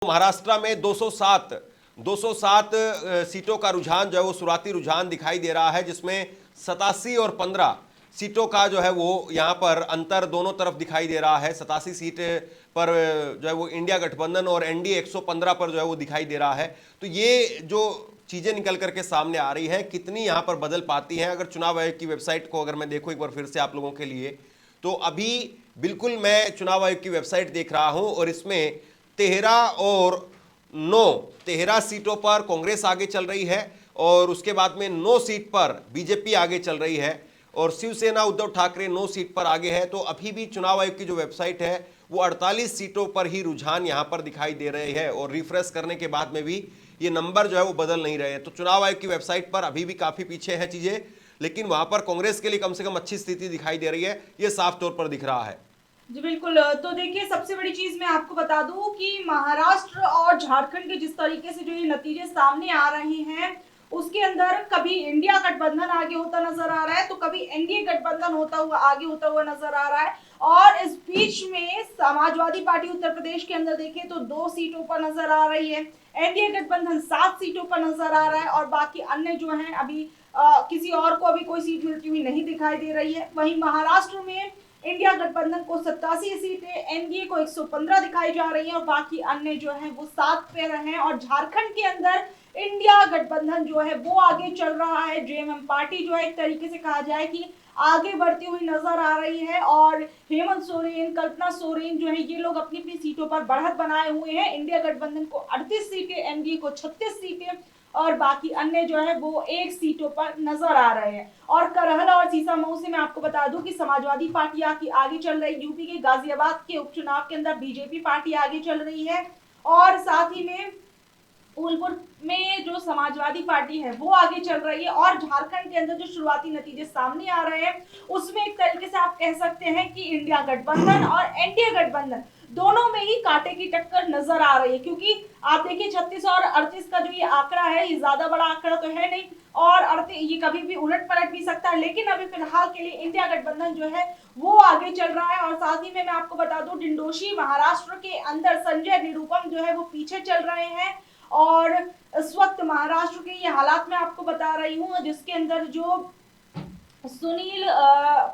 महाराष्ट्र में 207 सीटों का रुझान जो है वो शुरुआती रुझान दिखाई दे रहा है, जिसमें 87 और 15 सीटों का जो है वो यहाँ पर अंतर दोनों तरफ दिखाई दे रहा है। 87 सीट पर जो है वो इंडिया गठबंधन और एनडीए 115 पर जो है वो दिखाई दे रहा है। तो ये जो चीजें निकल करके सामने आ रही हैं, कितनी यहाँ पर बदल पाती हैं। अगर चुनाव आयोग की वेबसाइट को अगर मैं देखूं एक बार फिर से आप लोगों के लिए, तो अभी बिल्कुल मैं चुनाव आयोग की वेबसाइट देख रहा हूं और इसमें 13 सीटों पर कांग्रेस आगे चल रही है और उसके बाद में 9 सीट पर बीजेपी आगे चल रही है और शिवसेना उद्धव ठाकरे 9 सीट पर आगे है। तो अभी भी चुनाव आयोग की जो वेबसाइट है वो 48 सीटों पर ही रुझान यहां पर दिखाई दे रहे हैं और रिफ्रेश करने के बाद में भी ये नंबर जो है वो बदल नहीं रहे हैं। तो चुनाव आयोग की वेबसाइट पर अभी भी काफी पीछे है चीजें, लेकिन वहां पर कांग्रेस के लिए कम से कम अच्छी स्थिति दिखाई दे रही है, ये साफ तौर पर दिख रहा है। जी बिल्कुल। तो देखिए, सबसे बड़ी चीज मैं आपको बता दूं कि महाराष्ट्र और झारखंड के जिस तरीके से जो ये नतीजे सामने आ रहे हैं, उसके अंदर कभी इंडिया गठबंधन आगे होता नजर आ रहा है तो कभी एनडीए गठबंधन आगे होता हुआ नजर आ रहा है। और इस बीच में समाजवादी पार्टी उत्तर प्रदेश के अंदर देखें तो 2 सीटों पर नजर आ रही है, एनडीए गठबंधन 7 सीटों पर नजर आ रहा है और बाकी अन्य जो हैं अभी किसी और को अभी कोई सीट मिलती हुई नहीं दिखाई दे रही है। वहीं महाराष्ट्र में इंडिया गठबंधन को 87 सीटें, एनडीए को 115 दिखाई जा रही है और बाकी अन्य जो है वो 7 पे हैं। और झारखंड के अंदर इंडिया गठबंधन जो है वो आगे चल रहा है। जेएमएम पार्टी जो है एक तरीके से कहा जाए कि आगे बढ़ती हुई नजर आ रही है और हेमंत सोरेन, कल्पना सोरेन जो है ये लोग अपनी अपनी सीटों पर बढ़त बनाए हुए हैं। इंडिया गठबंधन को 38 सीटें, एनडीए को 36 सीटें और बाकी अन्य जो है वो 1 सीटों पर नजर आ रहे हैं। और करहल और सीसामऊ से मैं आपको बता दूं कि समाजवादी पार्टी आगे चल रही है। यूपी के गाजियाबाद के उपचुनाव के अंदर बीजेपी पार्टी आगे चल रही है और साथ ही में फूलपुर में जो समाजवादी पार्टी है वो आगे चल रही है। और झारखंड के अंदर जो शुरुआती नतीजे सामने आ रहे हैं उसमें एक तरीके से आप कह सकते हैं कि इंडिया गठबंधन और एनडीए गठबंधन दोनों में ही कांटे की टक्कर नजर आ रही है। क्योंकि आप देखिए 36 और 38 का जो ये आंकड़ा है, ये ज्यादा बड़ा आंकड़ा तो है नहीं और ये कभी भी उलट पलट भी सकता है, लेकिन अभी फिलहाल के लिए इंडिया गठबंधन जो है वो आगे चल रहा है। और साथ ही में मैं आपको बता दूं, डिंडोशी महाराष्ट्र के अंदर संजय निरुपम जो है वो पीछे चल रहे हैं। और इस वक्त महाराष्ट्र के ये हालात मैं आपको बता रही हूँ, जिसके अंदर जो सुनील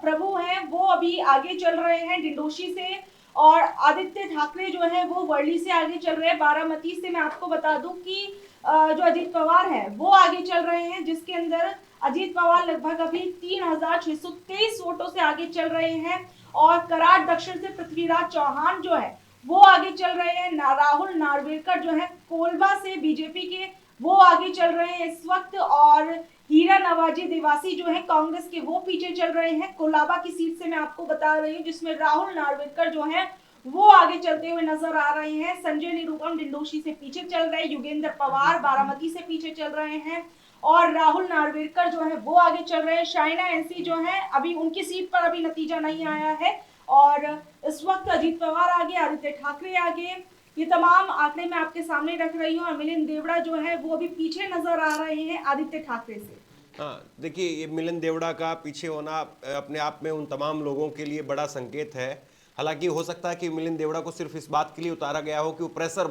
प्रभु हैं वो अभी आगे चल रहे हैं डिंडोशी से और आदित्य ठाकरे जो है वो वर्ली से आगे चल रहे हैं। बारामती से मैं आपको बता दूं कि जो अजीत पवार है वो आगे चल रहे हैं, जिसके अंदर अजीत पवार लगभग अभी 3623 वोटों से आगे चल रहे हैं। और कराड़ दक्षिण से पृथ्वीराज चौहान जो है वो आगे चल रहे हैं। राहुल नार्वेकर जो है कोलबा से बीजेपी के वो आगे चल रहे हैं इस वक्त। और हीरा नवाजी देवासी जो है कांग्रेस के वो पीछे चल रहे हैं। कोलाबा की सीट से मैं आपको बता रही हूँ, जिसमें राहुल नार्वेकर जो है वो आगे चलते हुए नजर आ रहे हैं। संजय निरुपम डिंडोशी से पीछे चल रहे हैं। युगेंद्र पवार बारामती से पीछे चल रहे हैं और राहुल नार्वेकर जो है वो आगे चल रहे हैं। शाइना एनसी जो है अभी उनकी सीट पर अभी नतीजा नहीं आया है और इस वक्त अजीत पवार आगे, आदित्य ठाकरे आगे, ये तमाम आंकड़े मैं आपके सामने रख रही हूँ। और मिलिंद देवड़ा जो है वो अभी पीछे नजर आ रहे हैं आदित्य ठाकरे से। हाँ, देखिए ये मिलिंद देवड़ा का पीछे होना अपने आप में उन तमाम लोगों के लिए बड़ा संकेत है। हालांकि हो सकता है कि मिलिंद देवड़ा को सिर्फ इस बात के लिए उतारा गया हो कि वो प्रेशर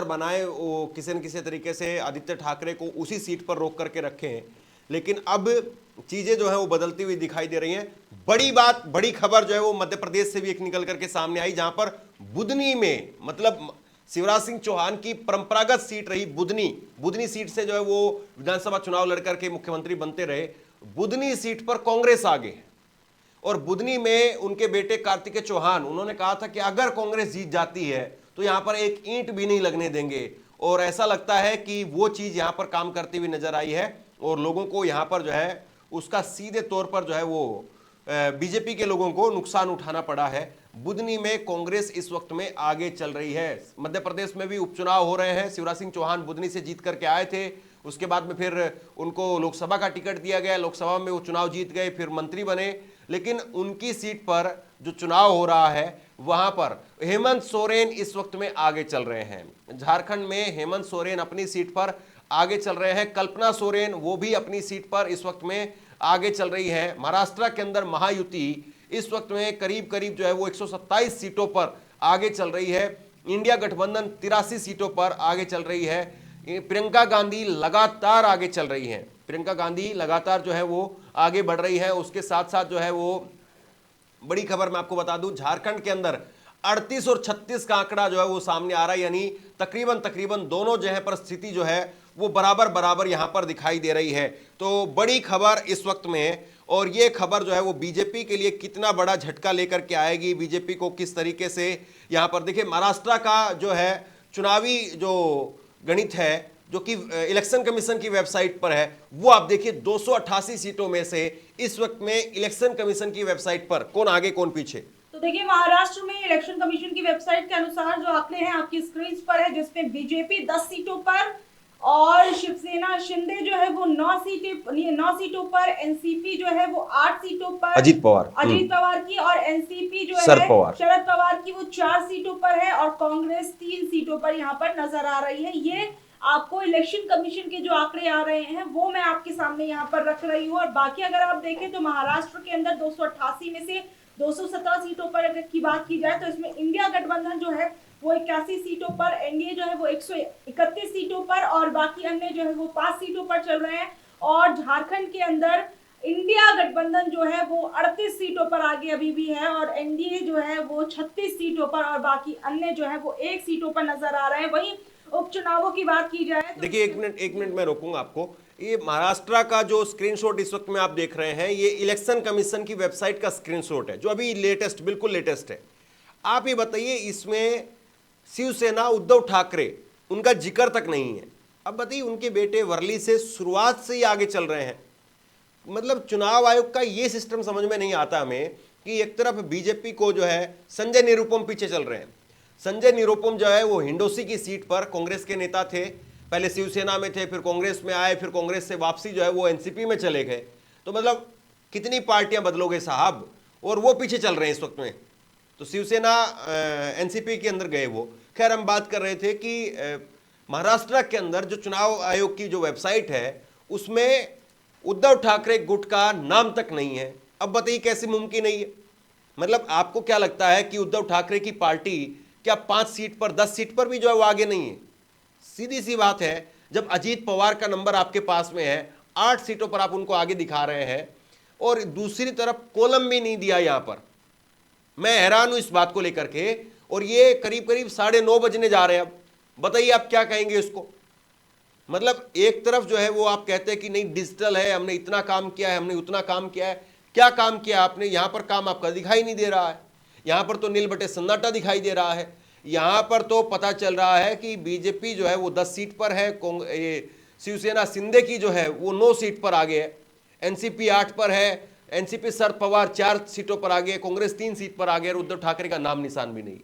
बनाए, वो किसी न किसी तरीके से आदित्य ठाकरे को उसी सीट पर रोक करके रखें। लेकिन अब चीजें जो है वो बदलती हुई दिखाई दे रही हैं। बड़ी खबर जो है वो मध्य प्रदेश से भी एक निकल करके सामने आई, जहां पर बुधनी में, मतलब शिवराज सिंह चौहान की परंपरागत सीट रही बुधनी सीट से जो है वो विधानसभा चुनाव लड़कर के मुख्यमंत्री बनते रहे। बुधनी सीट पर कांग्रेस आगे है और बुधनी में उनके बेटे कार्तिकेय चौहान, उन्होंने कहा था कि अगर कांग्रेस जीत जाती है तो यहां पर एक ईंट भी नहीं लगने देंगे। और ऐसा लगता है कि वो चीज यहां पर काम करती हुई नजर आई है और लोगों को यहां पर जो है उसका सीधे तौर पर जो है वो बीजेपी के लोगों को नुकसान उठाना पड़ा है। बुधनी में कांग्रेस इस वक्त में आगे चल रही है। मध्य प्रदेश में भी उपचुनाव हो रहे हैं। शिवराज सिंह चौहान बुधनी से जीत करके आए थे, उसके बाद में फिर उनको लोकसभा का टिकट दिया गया, लोकसभा में वो चुनाव जीत गए, फिर मंत्री बने। लेकिन उनकी सीट पर जो चुनाव हो रहा है वहां पर हेमंत सोरेन इस वक्त में आगे चल रहे हैं। झारखंड में हेमंत सोरेन अपनी सीट पर आगे चल रहे हैं। कल्पना सोरेन वो भी अपनी सीट पर इस वक्त में आगे चल रही है। महाराष्ट्र के अंदर महायुति इस वक्त में करीब करीब जो है वो 127 सीटों पर आगे चल रही है। इंडिया गठबंधन 83 सीटों पर आगे चल रही है। प्रियंका गांधी लगातार आगे चल रही हैं। प्रियंका गांधी लगातार जो है वो आगे बढ़ रही है। उसके साथ साथ जो है वो बड़ी खबर मैं आपको बता दूं, झारखंड के अंदर 38 और 36 का आंकड़ा जो है वो सामने आ रहा है, यानी तकरीबन दोनों जो है परिस्थिति जो है वो बराबर बराबर यहां पर दिखाई दे रही है। तो बड़ी खबर इस वक्त में है, और ये खबर जो है वो बीजेपी के लिए कितना बड़ा झटका लेकर के आएगी, बीजेपी को किस तरीके से यहां पर देखिए महाराष्ट्र का जो है चुनावी जो गणित है, जो कि इलेक्शन कमीशन की वेबसाइट पर है, वो आप देखिए 288 सीटों में से इस वक्त में इलेक्शन कमीशन की वेबसाइट पर कौन आगे कौन पीछे। तो देखिए महाराष्ट्र में इलेक्शन कमीशन की वेबसाइट के अनुसार जो आंकड़े हैं आपकी स्क्रीन पर है, जिसमें बीजेपी 10 सीटों पर और शिवसेना शिंदे जो है वो 9 सीटों पर, एनसीपी जो है वो 8 सीटों पर, अजीत पवार की, और एनसीपी जो है शरद पवार की वो 4 सीटों पर है, और कांग्रेस 3 सीटों पर यहाँ पर नजर आ रही है। ये आपको इलेक्शन कमीशन के जो आंकड़े आ रहे हैं वो मैं आपके सामने यहाँ पर रख रही हूँ। और बाकी अगर आप देखें तो महाराष्ट्र के अंदर 288 में से 217 सीटों पर अगर की बात की जाए तो इसमें इंडिया गठबंधन जो है वो 81 सीटों पर, एनडीए जो है वो 131 सीटों पर, और बाकी अन्य जो है वो 5 सीटों पर चल रहे हैं। और झारखंड के अंदर इंडिया गठबंधन जो है वो 38 सीटों पर आगे अभी भी है, और एनडीए जो है वो 36 सीटों पर, और बाकी अन्य जो है वो 1 सीटों पर नजर आ रहे हैं। वहीं उपचुनावों की बात की जाए तो देखिए एक मिनट मैं रोकूंगा आपको। ये महाराष्ट्र का जो स्क्रीनशॉट इस वक्त में आप देख रहे हैं, ये इलेक्शन कमीशन की वेबसाइट का स्क्रीनशॉट है, जो अभी लेटेस्ट, बिल्कुल लेटेस्ट है। आप ये बताइए, इसमें शिवसेना उद्धव ठाकरे उनका जिक्र तक नहीं है। अब बताइए, उनके बेटे वर्ली से शुरुआत से ही आगे चल रहे हैं। मतलब चुनाव आयोग का ये सिस्टम समझ में नहीं आता हमें कि एक तरफ बीजेपी को जो है संजय निरुपम पीछे चल रहे हैं। संजय निरुपम जो है वो हिंडोसी की सीट पर कांग्रेस के नेता थे, पहले शिवसेना में थे, फिर कांग्रेस में आए, फिर कांग्रेस से वापसी जो है वो एनसीपी में चले गए। तो मतलब कितनी पार्टियां बदलोगे साहब, और वो पीछे चल रहे हैं इस वक्त में। तो शिवसेना एनसीपी के अंदर गए वो। खैर, हम बात कर रहे थे कि महाराष्ट्र के अंदर जो चुनाव आयोग की जो वेबसाइट है उसमें उद्धव ठाकरे गुट का नाम तक नहीं है। अब बताइए कैसे मुमकिन है ये। मतलब आपको क्या लगता है कि उद्धव ठाकरे की पार्टी क्या 5 सीट पर 10 सीट पर भी जो है वो आगे नहीं है? सीधी सी बात है, जब अजीत पवार का नंबर आपके पास में है, 8 सीटों पर आप उनको आगे दिखा रहे हैं, और दूसरी तरफ कॉलम भी नहीं दिया यहां पर। मैं हैरान हूं इस बात को लेकर के, और ये करीब 9:30 बजने जा रहे हैं। अब बताइए आप क्या कहेंगे इसको। मतलब एक तरफ जो है वो आप कहते हैं कि नहीं डिजिटल है, हमने इतना काम किया है, हमने उतना काम किया है। क्या काम किया आपने? यहां पर काम आपका दिखाई नहीं दे रहा है। यहां पर तो नील बटे सन्नाटा दिखाई दे रहा है। यहां पर तो पता चल रहा है कि बीजेपी जो है वो 10 सीट पर है, शिवसेना शिंदे की जो है वो 9 सीट पर आगे है, एनसीपी 8 पर है, एनसीपी शरद पवार 4 सीटों पर आगे, कांग्रेस 3 सीट पर आगे, और उद्धव ठाकरे का नाम निशान भी नहीं।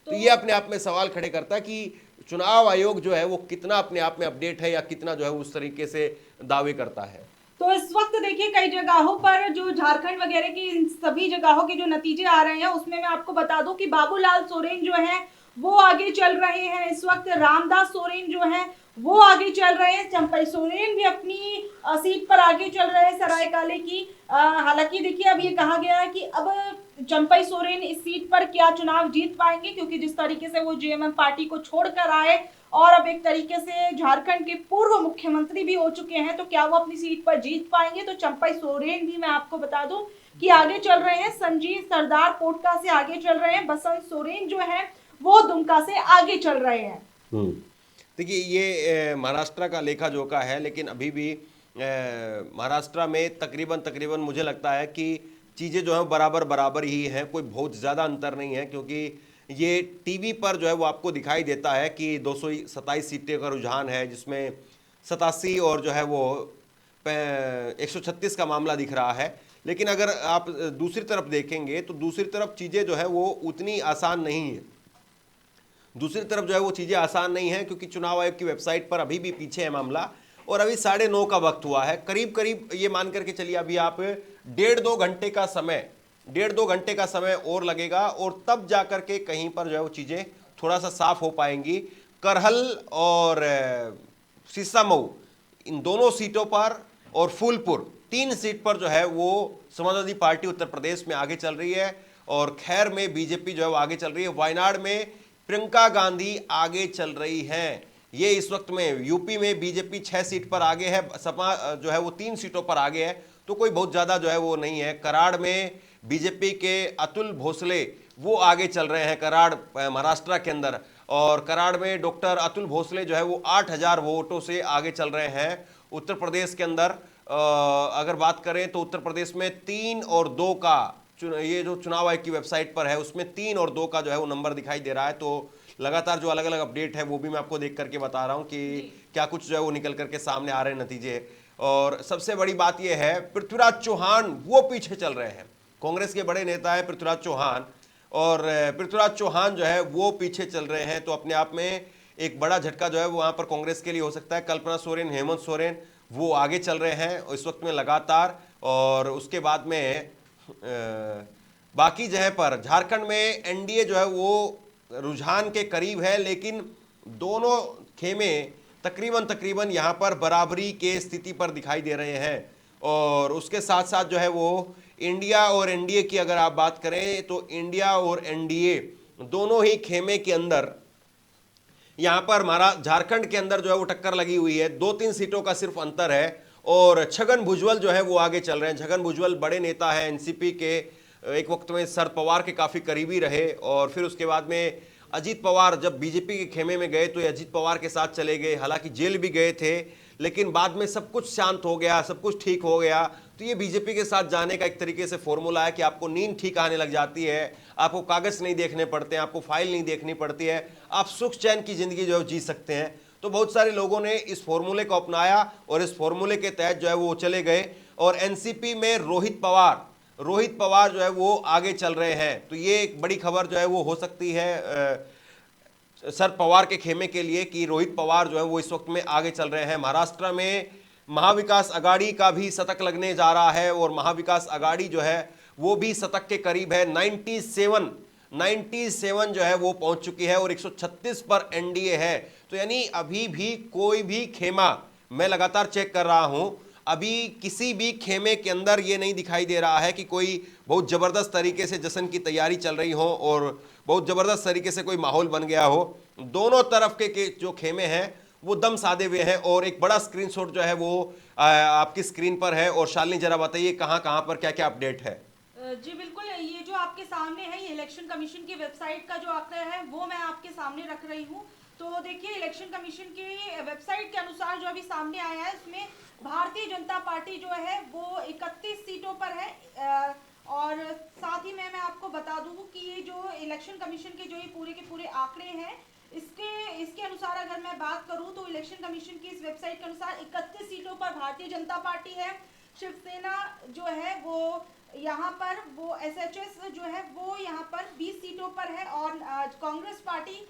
तो ये अपने आप में सवाल खड़े करता है कि चुनाव आयोग जो है वो कितना अपने आप में अपडेट है, या कितना जो है उस तरीके से दावे करता है। तो इस वक्त देखिए कई जगहों पर जो झारखंड वगैरह की इन सभी जगहों के जो नतीजे आ रहे हैं उसमें मैं आपको बता दूं कि बाबूलाल सोरेन जो है वो आगे चल रहे हैं। इस वक्त रामदास सोरेन जो है वो आगे चल रहे हैं। चंपई सोरेन भी अपनी सीट पर आगे चल रहे हैं सरायकाले की। हालांकि देखिए अब ये कहा गया है कि अब चंपई सोरेन इस सीट पर क्या चुनाव जीत पाएंगे, क्योंकि जिस तरीके से वो जेएमएम पार्टी को छोड़कर आए और अब एक तरीके से झारखंड के पूर्व मुख्यमंत्री भी हो चुके हैं, तो क्या वो अपनी सीट पर जीत पाएंगे। तो चंपई सोरेन भी मैं आपको बता दूं कि आगे चल रहे हैं। संजीव सरदार कोटका से आगे चल रहे हैं। बसंत सोरेन जो है वो दुमका से आगे चल रहे हैं। देखिए ये महाराष्ट्र का लेखा जोखा है, लेकिन अभी भी महाराष्ट्र में तकरीबन मुझे लगता है कि चीज़ें जो है बराबर बराबर ही हैं, कोई बहुत ज़्यादा अंतर नहीं है। क्योंकि ये टीवी पर जो है वो आपको दिखाई देता है कि 227 सीटें का रुझान है, जिसमें 87 और जो है वो 136 का मामला दिख रहा है। लेकिन अगर आप दूसरी तरफ देखेंगे तो दूसरी तरफ चीज़ें जो है वो उतनी आसान नहीं है। दूसरी तरफ जो है वो चीज़ें आसान नहीं है, क्योंकि चुनाव आयोग की वेबसाइट पर अभी भी पीछे है मामला, और अभी 9:30 का वक्त हुआ है। करीब ये मान करके चलिए अभी आप 1.5-2 घंटे का समय और लगेगा, और तब जाकर के कहीं पर जो है वो चीज़ें थोड़ा सा साफ हो पाएंगी। करहल और सीसामऊ इन दोनों सीटों पर, और फूलपुर 3 सीट पर जो है वो समाजवादी पार्टी उत्तर प्रदेश में आगे चल रही है, और खैर में बीजेपी जो है वो आगे चल रही है। वायनाड में प्रियंका गांधी आगे चल रही हैं। ये इस वक्त में यूपी में बीजेपी 6 सीट पर आगे है, सपा जो है वो 3 सीटों पर आगे है, तो कोई बहुत ज्यादा जो है वो नहीं है। कराड़ में बीजेपी के अतुल भोसले वो आगे चल रहे हैं, कराड़ महाराष्ट्र के अंदर, और कराड़ में डॉक्टर अतुल भोसले जो है वो 8,000 वोटों से आगे चल रहे हैं। उत्तर प्रदेश के अंदर अगर बात करें तो उत्तर प्रदेश में 3 और 2 का, ये जो चुनाव आयोग की वेबसाइट पर है उसमें 3 और 2 का जो है वो नंबर दिखाई दे रहा है। तो लगातार जो अलग अलग अपडेट है वो भी मैं आपको देख करके बता रहा हूं कि क्या कुछ जो है वो निकल करके सामने आ रहे हैं नतीजे। और सबसे बड़ी बात यह है, पृथ्वीराज चौहान वो पीछे चल रहे हैं। कांग्रेस के बड़े नेता है पृथ्वीराज चौहान, और पृथ्वीराज चौहान जो है वो पीछे चल रहे हैं। तो अपने आप में एक बड़ा झटका जो है वहां पर कांग्रेस के लिए हो सकता है। कल्पना सोरेन, हेमंत सोरेन वो आगे चल रहे हैं इस वक्त में लगातार। और उसके बाद में बाकी जगह पर झारखंड में एनडीए जो है वो रुझान के करीब है, लेकिन दोनों खेमे तकरीबन यहां पर बराबरी के स्थिति पर दिखाई दे रहे हैं। और उसके साथ साथ जो है वो इंडिया और एनडीए की अगर आप बात करें तो इंडिया और एनडीए दोनों ही खेमे के अंदर यहां पर हमारा झारखंड के अंदर जो है वो टक्कर लगी हुई है, 2-3 सीटों का सिर्फ अंतर है। और छगन भुजबल जो है वो आगे चल रहे हैं। छगन भुजबल बड़े नेता है एनसीपी के, एक वक्त में शरद पवार के काफी करीबी रहे, और फिर उसके बाद में अजीत पवार जब बीजेपी के खेमे में गए तो ये अजीत पवार के साथ चले गए, हालांकि जेल भी गए थे, लेकिन बाद में सब कुछ शांत हो गया, सब कुछ ठीक हो गया। तो ये बीजेपी के साथ जाने का एक तरीके से फॉर्मूला है कि आपको नींद ठीक आने लग जाती है, आपको कागज नहीं देखने पड़ते हैं, आपको फाइल नहीं देखनी पड़ती है, आप सुख चैन की जिंदगी जो है जी सकते हैं। तो बहुत सारे लोगों ने इस फॉर्मूले को अपनाया और इस फॉर्मूले के तहत जो है वो चले गए। और एनसीपी में रोहित पवार जो है वो आगे चल रहे हैं। तो ये एक बड़ी खबर जो है वो हो सकती है शरद पवार के खेमे के लिए कि रोहित पवार जो है वो इस वक्त में आगे चल रहे हैं। महाराष्ट्र में महाविकास अघाड़ी का भी शतक लगने जा रहा है, और महाविकास अघाड़ी जो है वो भी शतक के करीब है। 97 जो है वो पहुंच चुकी है, और 136 पर एनडीए है। तो यानी अभी भी कोई भी खेमा, मैं लगातार चेक कर रहा हूं, अभी किसी भी खेमे के अंदर ये नहीं दिखाई दे रहा है कि कोई बहुत जबरदस्त तरीके से जश्न की तैयारी चल रही हो और बहुत जबरदस्त तरीके से कोई माहौल बन गया हो। दोनों तरफ के जो खेमे हैं वो दम साधे हुए हैं। और एक बड़ा स्क्रीनशॉट जो है वो आपकी स्क्रीन पर है। और शालिनी जरा बताइए कहां कहां पर क्या क्या अपडेट है। जी बिल्कुल, ये जो आपके सामने है, ये इलेक्शन कमीशन की वेबसाइट का जो आंकड़ा है वो मैं आपके सामने रख रही हूँ। तो देखिए, इलेक्शन कमीशन की वेबसाइट के अनुसार जो अभी सामने आया है, इसमें भारतीय जनता पार्टी जो है वो 31 सीटों पर है। और साथ ही मैं आपको बता दूं कि ये जो इलेक्शन कमीशन के जो ये पूरे के पूरे आंकड़े हैं, इसके अनुसार अगर मैं बात करूं तो इलेक्शन कमीशन की इस वेबसाइट के अनुसार 31 सीटों पर भारतीय जनता पार्टी है। शिवसेना जो है वो यहाँ पर, वो एसएचएस जो है वो यहाँ पर 20 सीटों पर है। और कांग्रेस पार्टी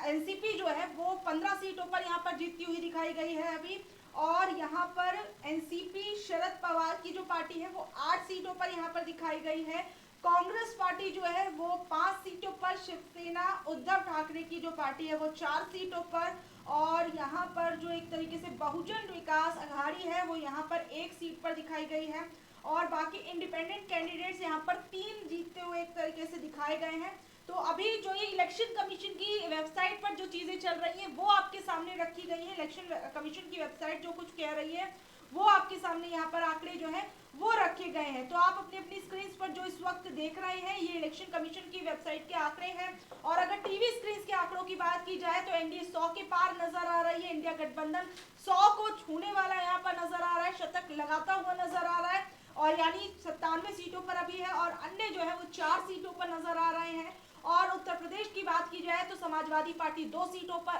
एनसीपी जो है वो 15 सीटों पर यहाँ पर जीतती हुई दिखाई गई है अभी। और यहाँ पर एनसीपी शरद पवार की जो पार्टी है वो 8 सीटों पर यहाँ पर दिखाई गई है। कांग्रेस पार्टी जो है वो 5 सीटों पर, शिवसेना उद्धव ठाकरे की जो पार्टी है वो 4 सीटों पर, और यहाँ पर जो एक तरीके से बहुजन विकास अघाड़ी है वो यहाँ पर 1 सीट पर दिखाई गई है। और बाकी इंडिपेंडेंट कैंडिडेट्स यहाँ पर 3 जीतते हुए एक तरीके से दिखाए गए हैं। तो अभी जो ये इलेक्शन कमीशन की वेबसाइट पर जो चीजें चल रही हैं वो आपके सामने रखी गई है। इलेक्शन कमीशन की वेबसाइट जो कुछ कह रही है वो आपके सामने यहाँ पर आंकड़े जो है वो रखे गए हैं। तो आप अपनी अपनी स्क्रीन पर जो इस वक्त देख रहे हैं, ये इलेक्शन कमीशन की वेबसाइट के आंकड़े हैं। और अगर टीवी स्क्रीन के आंकड़ों की बात की जाए तो एनडीए 100 के पार नजर आ रही है। इंडिया गठबंधन 100 को छूने वाला यहाँ पर नजर आ रहा है, शतक लगाता हुआ नजर आ रहा है, और यानी 97 सीटों पर अभी है, और अन्य जो है वो 4 सीटों पर नजर आ रहे हैं। और उत्तर प्रदेश की बात की जाए तो समाजवादी पार्टी 2 सीटों पर,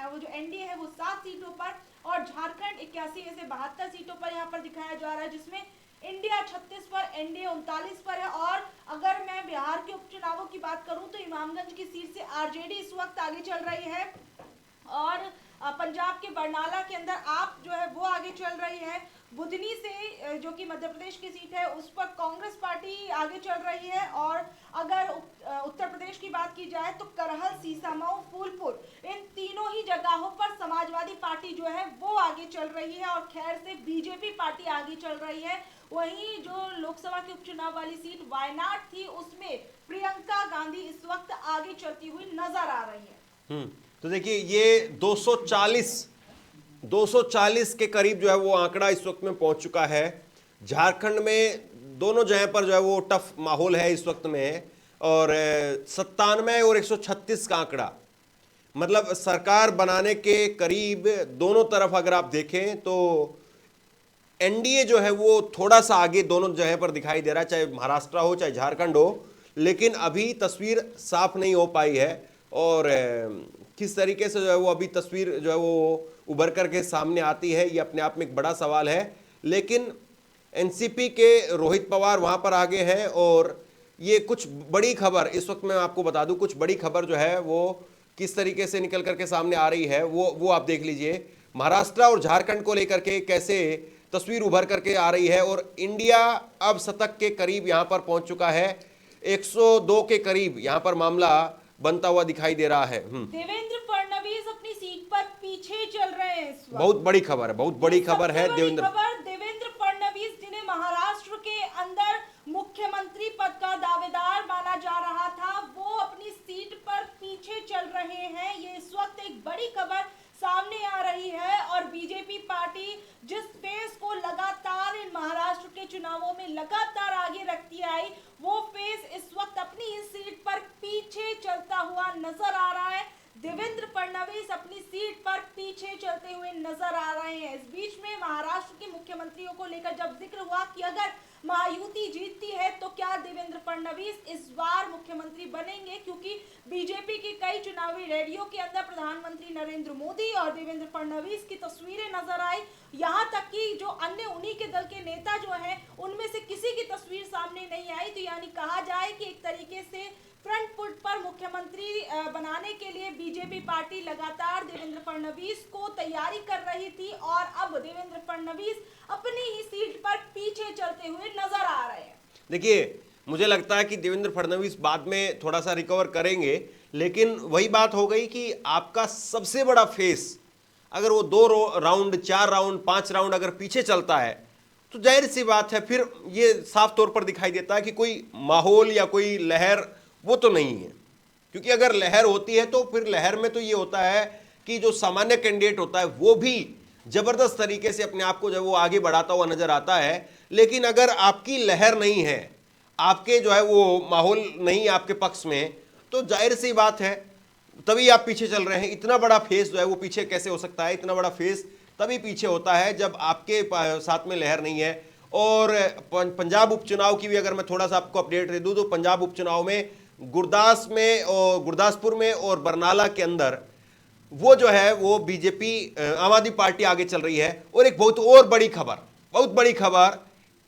वो जो एनडीए है वो 7 सीटों पर, और झारखंड 81 में से 72 सीटों पर यहाँ पर दिखाया जा रहा है, जिसमें इंडिया 36 पर, एनडीए 39 पर है। और अगर मैं बिहार के उपचुनावों की बात करूं तो इमामगंज की सीट से आरजेडी इस वक्त आगे चल रही है, और पंजाब के बरनाला के अंदर आप जो है वो आगे चल रही है। बुधनी से जो कि मध्य प्रदेश की सीट है उस पर कांग्रेस पार्टी आगे चल रही है। और अगर उत्तर प्रदेश की बात की जाए तो करहल, सीसामऊ, फूलपुर, इन तीनों ही जगहों पर समाजवादी समाजवादी पार्टी जो है वो आगे चल रही है और खैर से बीजेपी पार्टी आगे चल रही है। वहीं जो लोकसभा के उपचुनाव वाली सीट वायनाड थी उसमें प्रियंका गांधी इस वक्त आगे चलती हुई नजर आ रही है। तो देखिए ये 240 के करीब जो है वो आंकड़ा इस वक्त में पहुंच चुका है। झारखंड में दोनों जगह पर जो है वो टफ माहौल है इस वक्त में, और 97 और 136 का आंकड़ा, मतलब सरकार बनाने के करीब दोनों तरफ अगर आप देखें तो एनडीए जो है वो थोड़ा सा आगे दोनों जगह पर दिखाई दे रहा है, चाहे महाराष्ट्र हो चाहे झारखंड हो, लेकिन अभी तस्वीर साफ नहीं हो पाई है। और किस तरीके से जो है वो अभी तस्वीर जो है वो उभर करके सामने आती है ये अपने आप में एक बड़ा सवाल है। लेकिन एनसीपी के रोहित पवार वहां पर आगे हैं, और ये कुछ बड़ी खबर इस वक्त मैं आपको बता दूं, कुछ बड़ी खबर जो है वो किस तरीके से निकल करके सामने आ रही है वो आप देख लीजिए। महाराष्ट्र और झारखंड को लेकर के कैसे तस्वीर उभर करके आ रही है, और इंडिया अब शतक के करीब यहां पर पहुंच चुका है, 102 के करीब यहां पर मामला बनता हुआ दिखाई दे रहा है। देवेंद्र फडणवीस अपनी सीट पर पीछे चल रहे हैं इस वक्त। बहुत बड़ी खबर है, बहुत बड़ी खबर है। देवेंद्र फडणवीस जिन्हें महाराष्ट्र के अंदर मुख्यमंत्री पद का दावेदार माना जा रहा था, वो अपनी सीट पर पीछे चल रहे हैं। ये इस वक्त एक बड़ी खबर सामने आ रही है और बीजेपी पार्टी जिस फेस को लगातार इन महाराष्ट्र के चुनावों में लगातार आगे रखती आई, वो फेस इस वक्त अपनी इस सीट पर पीछे चलता हुआ नजर आ रहा है। देवेंद्र फडणवीस अपनी सीट पर पीछे चलते हुए नजर आ रहे हैं। इस बीच में महाराष्ट्र के मुख्यमंत्रियों को लेकर जब जिक्र हुआ कि अगर महायुति जीतती है तो क्या देवेंद्र फडणवीस इस बार मुख्यमंत्री बनेंगे, क्योंकि बीजेपी की कई चुनावी रैलियों के अंदर प्रधानमंत्री नरेंद्र मोदी और देवेंद्र फडणवीस की तस्वीरें नजर आई। यहाँ तक कि जो अन्य उन्हीं के दल के नेता जो हैं उनमें से किसी की तस्वीर सामने नहीं आई। तो यानी कहा जाए कि एक तरीके से फ्रंट फुट पर मुख्यमंत्री बनाने के लिए बीजेपी पार्टी लगातार देवेंद्र फडणवीस को तैयारी कर रही थी और अब देवेंद्र फडणवीस अपनी ही सीट पर पीछे चलते हुए नजर आ रहे हैं। देखिए मुझे लगता है कि देवेंद्र फडणवीस बाद में थोड़ा सा रिकवर करेंगे, लेकिन वही बात हो गई कि आपका सबसे बड़ा फेस अगर वो 2 राउंड 4 राउंड 5 राउंड अगर पीछे चलता है तो जाहिर सी बात है फिर ये साफ तौर पर दिखाई देता है कि कोई माहौल या कोई लहर वो तो नहीं है। क्योंकि अगर लहर होती है तो फिर लहर में तो ये होता है कि जो सामान्य कैंडिडेट होता है वो भी जबरदस्त तरीके से अपने आप को जब वो आगे बढ़ाता हुआ नजर आता है। लेकिन अगर आपकी लहर नहीं है, आपके जो है वो माहौल नहीं आपके पक्ष में, तो जाहिर सी बात है तभी आप पीछे चल रहे हैं। इतना बड़ा फेस जो है वो पीछे कैसे हो सकता है? इतना बड़ा फेस तभी पीछे होता है जब आपके साथ में लहर नहीं है। और पंजाब उपचुनाव की भी अगर मैं थोड़ा सा आपको अपडेट दे दूं तो पंजाब उपचुनाव में गुरदासपुर में और बरनाला के अंदर वो जो है वो बीजेपी आम आदमी पार्टी आगे चल रही है। और एक बहुत बड़ी खबर,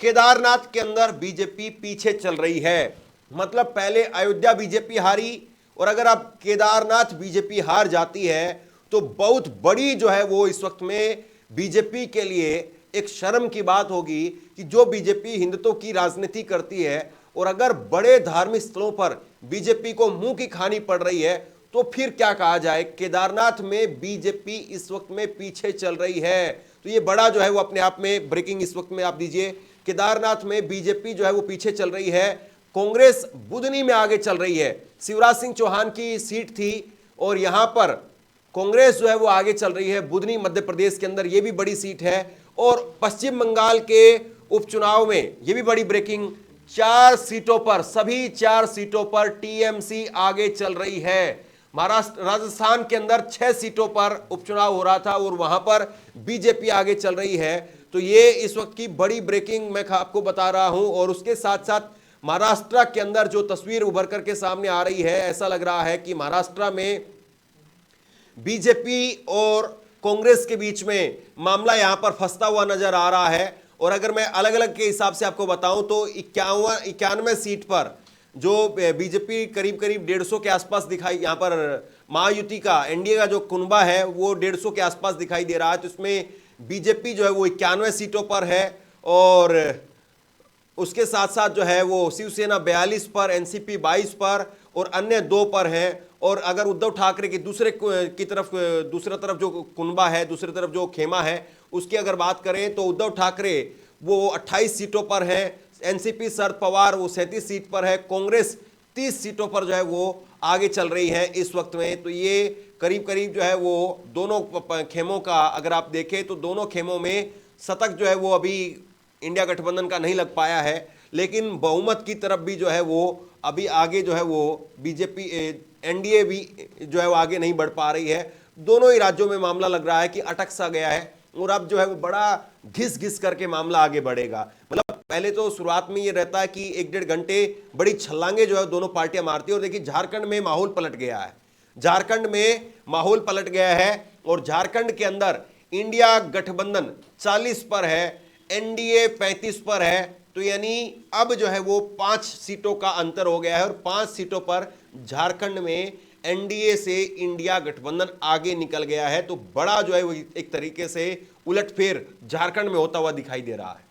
केदारनाथ के अंदर बीजेपी पीछे चल रही है। मतलब पहले अयोध्या बीजेपी हारी, और अगर अब केदारनाथ बीजेपी हार जाती है तो बहुत बड़ी जो है वो इस वक्त में बीजेपी के लिए एक शर्म की बात होगी कि जो बीजेपी हिंदुत्व की राजनीति करती है और अगर बड़े धार्मिक स्थलों पर बीजेपी को मुंह की खानी पड़ रही है तो फिर क्या कहा जाए। केदारनाथ में बीजेपी इस वक्त में पीछे चल रही है। तो ये बड़ा जो है वो अपने आप में ब्रेकिंग इस वक्त में आप दीजिए, केदारनाथ में बीजेपी जो है वो पीछे चल रही है। कांग्रेस बुधनी में आगे चल रही है। शिवराज सिंह चौहान की सीट थी और यहां पर कांग्रेस जो है वो आगे चल रही है। बुधनी मध्य प्रदेश के अंदर ये भी बड़ी सीट है। और पश्चिम बंगाल के उपचुनाव में ये भी बड़ी ब्रेकिंग, 4 सीटों पर, सभी 4 सीटों पर टीएमसी आगे चल रही है। महाराष्ट्र राजस्थान के अंदर 6 सीटों पर उपचुनाव हो रहा था और वहां पर बीजेपी आगे चल रही है। तो ये इस वक्त की बड़ी ब्रेकिंग मैं आपको बता रहा हूं। और उसके साथ साथ महाराष्ट्र के अंदर जो तस्वीर उभर करके सामने आ रही है, ऐसा लग रहा है कि महाराष्ट्र में बीजेपी और कांग्रेस के बीच में मामला यहां पर फंसता हुआ नजर आ रहा है। और अगर मैं अलग अलग के हिसाब से आपको बताऊं तो 91 सीट पर जो बीजेपी करीब 150 के आसपास दिखाई, यहां पर महायुति का एनडीए का जो कुनबा है वो 150 के आसपास दिखाई दे रहा है। तो इसमें बीजेपी जो है वो 91 सीटों पर है और उसके साथ साथ जो है वो शिवसेना 42 पर, एनसीपी 22 पर और अन्य 2 पर हैं। और अगर उद्धव ठाकरे की दूसरी तरफ जो कुनबा है, दूसरी तरफ जो खेमा है, उसकी अगर बात करें तो उद्धव ठाकरे वो 28 सीटों पर है, एनसीपी शरद पवार वो 37 सीट पर है, कांग्रेस 30 सीटों पर जो है वो आगे चल रही है इस वक्त में। तो ये करीब करीब जो है वो दोनों खेमों का अगर आप देखें तो दोनों खेमों में शतक जो है वो अभी इंडिया गठबंधन का नहीं लग पाया है, लेकिन बहुमत की तरफ भी जो है वो अभी आगे जो है वो बीजेपी एनडीए भी जो है वो आगे नहीं बढ़ पा रही है। दोनों ही राज्यों में मामला लग रहा है कि अटक सा गया है और अब जो है वो बड़ा घिस घिस करके मामला आगे बढ़ेगा। मतलब पहले तो शुरुआत में ये रहता है कि 1-1.5 घंटे बड़ी छलांगे जो है दोनों पार्टियां मारती है, और देखिए झारखंड में माहौल पलट गया है, झारखंड में माहौल पलट गया है और झारखंड के अंदर इंडिया गठबंधन 40 पर है, एनडीए 35 पर है। तो यानी अब जो है वो 5 सीटों का अंतर हो गया है और 5 सीटों पर झारखंड में एनडीए से इंडिया गठबंधन आगे निकल गया है। तो बड़ा जो है वो एक तरीके से उलटफेर झारखंड में होता हुआ दिखाई दे रहा है।